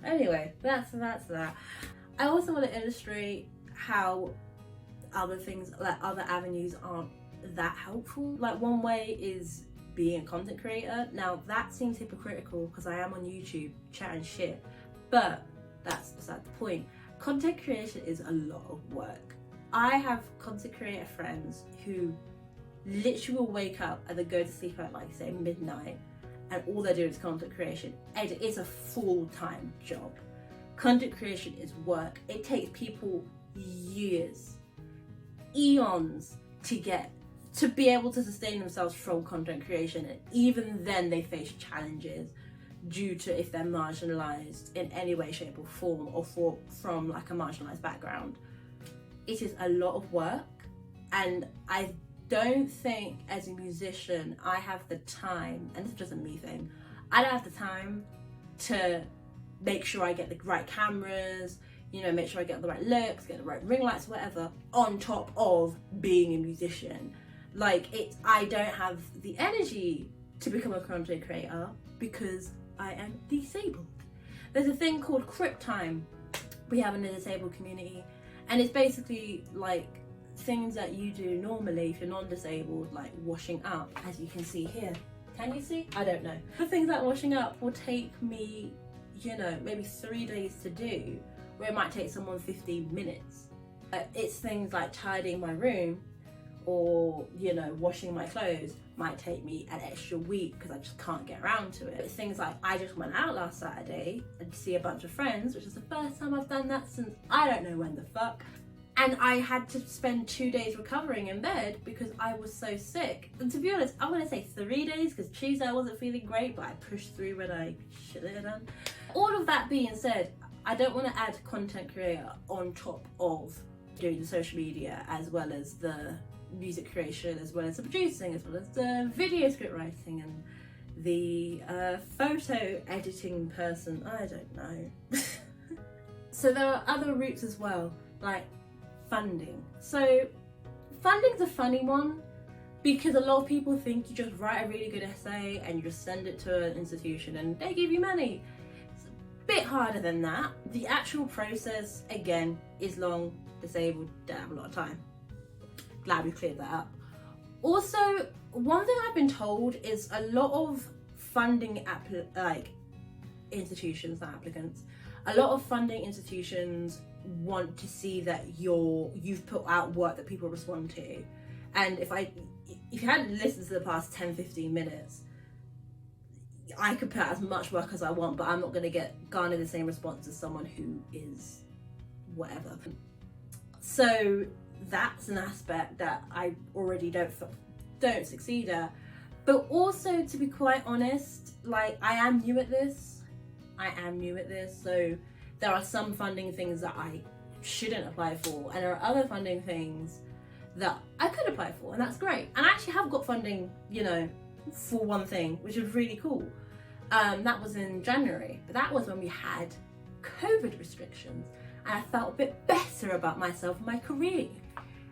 Anyway, that's that. I also want to illustrate how other things, like other avenues, aren't that helpful. Like, one way is being a content creator. Now that seems hypocritical because I am on YouTube chatting shit, but that's beside the point. Content creation is a lot of work. I have content creator friends who literally will wake up and then go to sleep at, like, say, midnight, and all they're doing is content creation. And it's a full-time job. Content creation is work. It takes people years, eons to be able to sustain themselves from content creation, and even then they face challenges due to if they're marginalized in any way, shape or form, or from like a marginalized background. It is a lot of work, and I don't think as a musician I have the time, and this is just a me thing, I don't have the time to make sure I get the right cameras, you know, make sure I get the right looks, get the right ring lights, whatever, on top of being a musician. Like, I don't have the energy to become a content creator because I am disabled. There's a thing called Crip Time we have in the disabled community, and it's basically like things that you do normally if you're non-disabled, like washing up, as you can see here. Can you see? I don't know. The things like washing up will take me, you know, maybe 3 days to do, where it might take someone 15 minutes. It's things like tidying my room, or, you know, washing my clothes might take me an extra week because I just can't get around to it. It's things like, I just went out last Saturday and to see a bunch of friends, which is the first time I've done that since I don't know when the fuck. And I had to spend 2 days recovering in bed because I was so sick. And to be honest, I'm gonna say 3 days because Tuesday I wasn't feeling great, but I pushed through when I should have done. All of that being said, I don't want to add content creator on top of doing the social media, as well as the music creation, as well as the producing, as well as the video script writing and the photo editing person. I don't know. So there are other routes as well, like funding. So funding's a funny one because a lot of people think you just write a really good essay and you just send it to an institution and they give you money. It's a bit harder than that. The actual process, again, is long. Disabled, don't have a lot of time. Glad we cleared that up. Also, one thing I've been told is a lot of funding institutions, not applicants, a lot of funding institutions want to see that you've put out work that people respond to. And if you hadn't listened to the past 10-15 minutes, I could put out as much work as I want, but I'm not going to garner the same response as someone who is whatever. So that's an aspect that I already don't succeed at. But also, to be quite honest, like, I am new at this, so there are some funding things that I shouldn't apply for, and there are other funding things that I could apply for, and that's great. And I actually have got funding, you know, for one thing, which is really cool. That was in January, but that was when we had COVID restrictions, and I felt a bit better about myself and my career.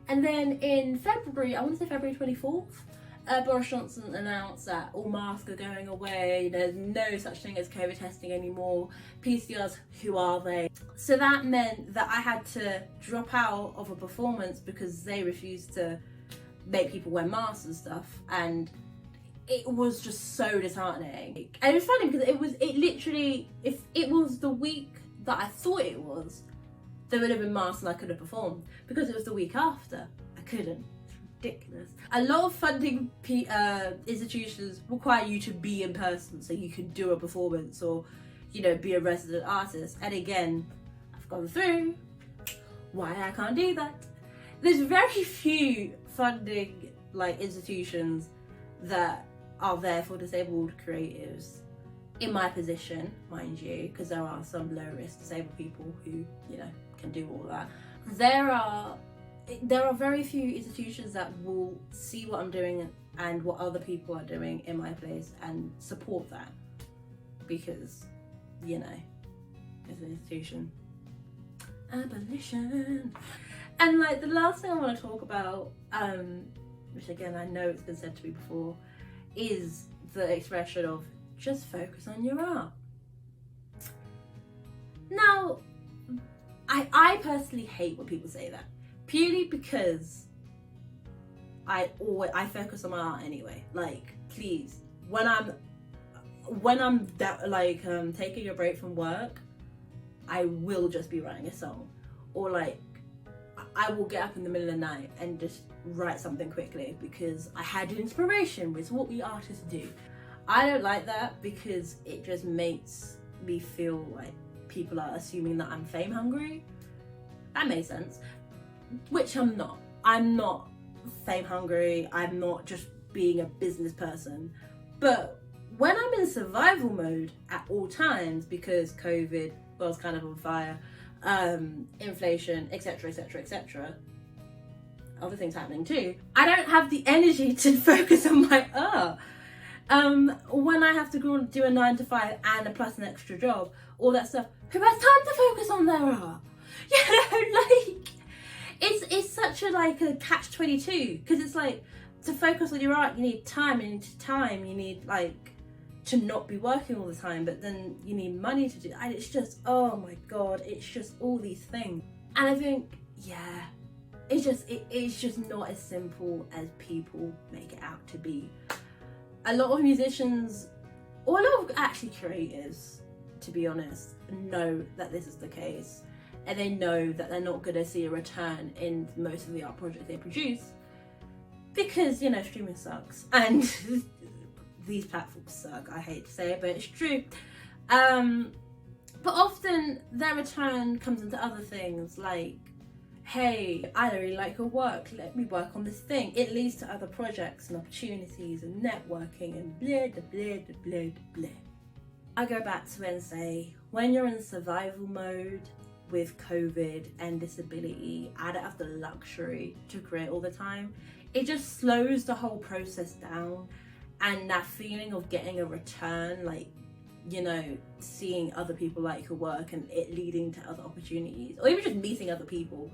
And then in February, I want to say February 24th, Boris Johnson announced that all masks are going away, there's no such thing as COVID testing anymore, PCRs, who are they? So that meant that I had to drop out of a performance because they refused to make people wear masks and stuff, and it was just so disheartening. And it was funny because it literally, if it was the week that I thought it was, there would have been masks and I could have performed. Because it was the week after, I couldn't. It's ridiculous. A lot of funding institutions require you to be in person so you can do a performance or, you know, be a resident artist. And again, I've gone through why I can't do that. There's very few funding institutions that are there for disabled creatives. In my position, mind you, because there are some low-risk disabled people who, you know, can do all that. There are very few institutions that will see what I'm doing and what other people are doing in my place and support that, because, you know, it's an institution. Abolition. And like the last thing I want to talk about, which again I know it's been said to me before, is the expression of just focus on your art. Now, I personally hate when people say that, purely because I focus on my art anyway. Like, please, when I'm taking a break from work, I will just be writing a song, or like I will get up in the middle of the night and just write something quickly because I had inspiration, which is what we artists do. I don't like that because it just makes me feel like people are assuming that I'm fame hungry. That makes sense, which I'm not. I'm not fame hungry. I'm not just being a business person. But when I'm in survival mode at all times, because COVID was kind of on fire, inflation, etc, etc, etc, other things happening too, I don't have the energy to focus on my art. When I have to go and do a 9 to 5 and a plus an extra job, all that stuff, who has time to focus on their art? You know, like, it's such a catch-22, because it's like, to focus on your art, you need time, you need like to not be working all the time, but then you need money to do, and it's just, oh my god, it's just all these things. And I think, yeah, it's just not as simple as people make it out to be. A lot of musicians, or a lot of actually creators, to be honest, know that this is the case, and they know that they're not going to see a return in most of the art projects they produce, because, you know, streaming sucks, and these platforms suck. I hate to say it, but it's true. But often their return comes into other things, like, hey, I don't really like your work, let me work on this thing. It leads to other projects and opportunities and networking and blah, blah, blah, blah, blah. I go back to it and say, when you're in survival mode with COVID and disability, I don't have the luxury to create all the time. It just slows the whole process down, and that feeling of getting a return, like, you know, seeing other people like your work and it leading to other opportunities, or even just meeting other people,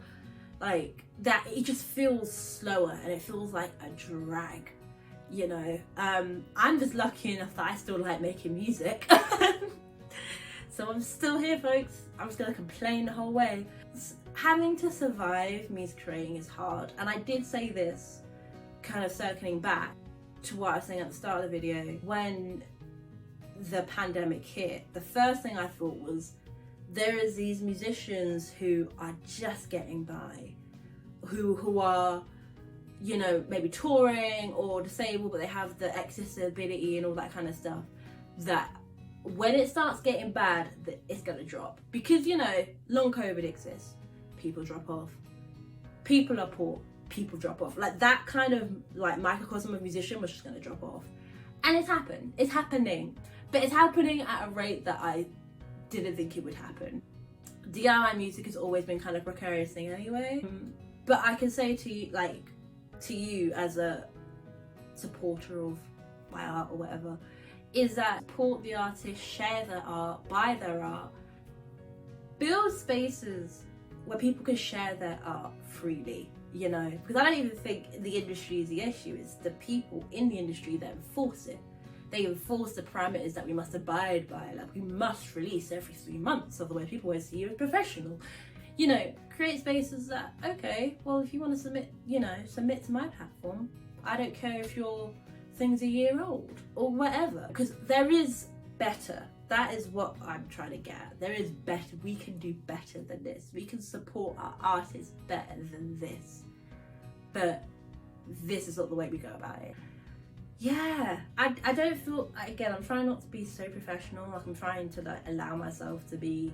like that, it just feels slower and it feels like a drag, you know. I'm just lucky enough that I still like making music. So I'm still here, folks. I'm just gonna complain the whole way. Having to survive means creating is hard, and I did say this, kind of circling back to what I was saying at the start of the video. When the pandemic hit, the first thing I thought was, there is these musicians who are just getting by, who are, you know, maybe touring or disabled, but they have the accessibility and all that kind of stuff, that when it starts getting bad, it's gonna drop. Because, you know, long COVID exists, people drop off, people are poor, people drop off. Like, that kind of like microcosm of musician was just gonna drop off. And it's happening, but it's happening at a rate that I didn't think it would happen. DIY music has always been kind of a precarious thing anyway. But I can say to you, like, to you as a supporter of my art or whatever, is that support the artist, share their art, buy their art, build spaces where people can share their art freely, you know, because I don't even think the industry is the issue, it's the people in the industry that enforce it. They enforce the parameters that we must abide by, like we must release every 3 months, otherwise people won't see you as professional. You know, create spaces that, okay, well, if you want to submit, you know, submit to my platform. I don't care if your thing's a year old or whatever, because there is better. That is what I'm trying to get at. There is better. We can do better than this. We can support our artists better than this. But this is not the way we go about it. Yeah, I don't feel, again, I'm trying not to be so professional. Like, I'm trying to like allow myself to be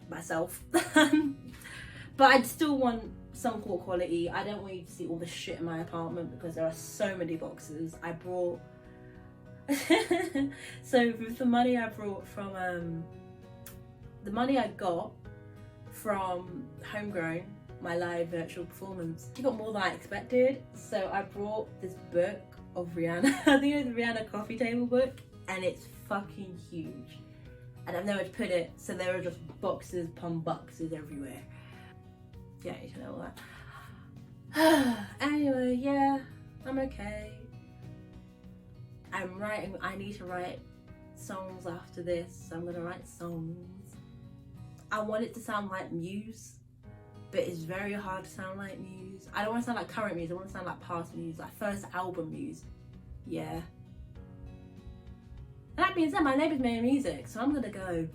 myself. But I still want some core quality. I don't want you to see all the shit in my apartment because there are so many boxes. I brought so with the money I brought from the money I got from Homegrown, my live virtual performance, I got more than I expected. So I brought this book of Rihanna. I think it's the Rihanna coffee table book, and it's fucking huge, and I've nowhere to put it, so there are just boxes upon boxes everywhere. Yeah, you can know all that. Anyway, yeah, I'm okay. I'm writing, I need to write songs after this, so I'm gonna write songs. I want it to sound like Muse, but it's very hard to sound like Muse. I don't want to sound like current Muse, I want to sound like past Muse, like first album Muse. Yeah. And that being said, my neighbour's making music, so I'm gonna go.